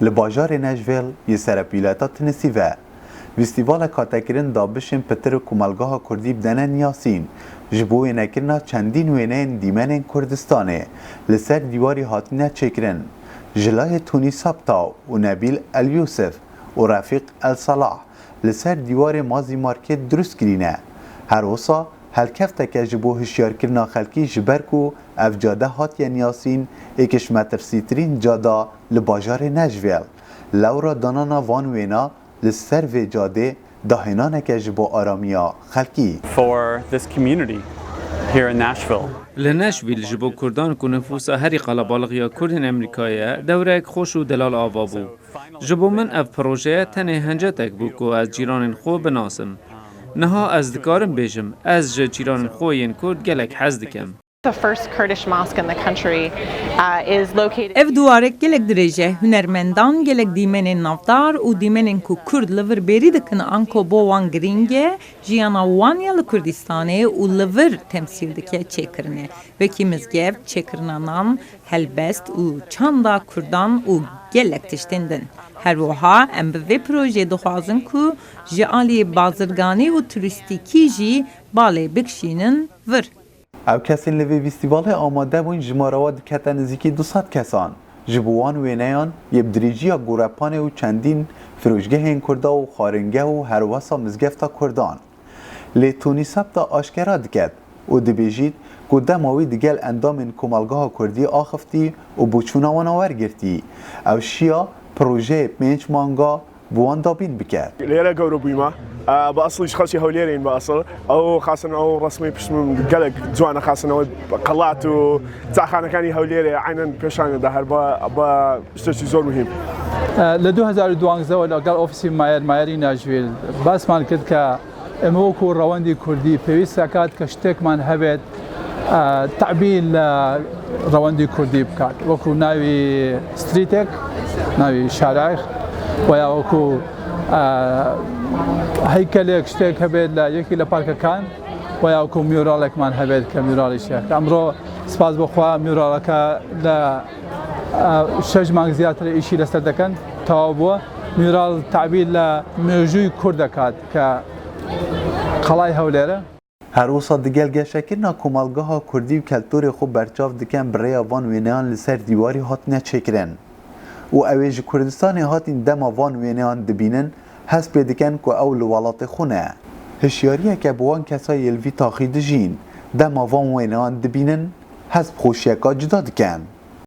لباجار نجویل یه سرپیلاتا تنسیوه. فستیوال کاتکرین دابشن پتر کمالگاه کردی بدنن یاسین جبوی نکرنا چندین وینین دیمن کردستانه لسر دیواری هاتنه چکرن جلای تونی سبتا و نبیل الیوسف و رفیق الصلاح لسر دیوار مازی مارکت درست کرینه هر وصا هلکفته که جبو هشیار کرنا خلکی جبرکو اف جاده هاتین یاسین ایکش مترسیترین جاده لباجار نجویل لورا دانانا وان وینا لسر و جاده دهنانه که جبو آرامیا خلکی for this community here in Nashville. لنشویل جبو کردان کو نفوسا هری قلبالغیا کردن امریکایه دورک خوش و دلال آوا بو. جبو من اف پروژه تنه هنجتک بو کو از جیران خو بناسم. نها از دکارم بیجم از جیران خوین کرد گلک حز دکم. The first Kurdish mosque in the country is located. Ev duvarek gelek derece hünermendan gelek dimenin navdar u dimenin ku Kurd liver beri dikin anko bo wan gringe jiyana wan yalı Kurdistanê u liver temsil dike çekirine ve kimizgev çekirnanan helbest u çanda Kurdan u gelek tiştindin. Her wiha em bi vê projê dixwazin ku ji aliyê bazirganî û turîstîkî jî balê bikişînin vir. او کسین لوی فستیوال آماده بوین جماراوا دکتن نزیکی 200 کسان جبوان وینیان یب دریجیا گورپانه و چندین فروشگه هین کرده و خارنگه و هرواسا مزگفتا کردان لیتونی سبتا آشکرا دکت و دبیجید گوده ماوی دیگل اندامین کمالگاه کردی آخفتی و بوچونا واناور گرتی او شیا پروژه پنج مانگا بوان دابین بکرد ليرة قورو بيما بأصل خاصي هوليرين بأصل أو خاصة أو رسمي بس من قلق جوانا خاصة أو قلات وتاخانا كاني هوليري عينا بيشان دهر با اشتري زور مهم ل 2012 ولا قال أوفيسي مايري ناشفيل بس ما كنت ك اموكو رواندي كردي بيويس ساكات كشتك من هبت تعبيل رواندي كردي بكات وكو ناوي ستريتك ناوي شارع ويا وكو هيكلك شتك هبت لا يكي لبارك كان ويا وكو ميورالك من هبت كميورال الشيخ امرو سپاس بخوا ميورالك لا شج مانگ زیاتر ایشی لسر دکن تابو ميورال تعبير لا موجوي كردكات ك قلای هولره هر وسا دیگل گشکرنا کمالگاه کردی و کلتور خوب برچاف دکن برای وان وینیان لسر دیواری هات نچکرن و اویج کردستان هاتین دما وان وینیان دبینن هست پیدکن که اول ولات خونه هشیاریه که بوان کسای الوی تاخید جین دما وان وینیان دبینن هست خوشیکا جدا دکن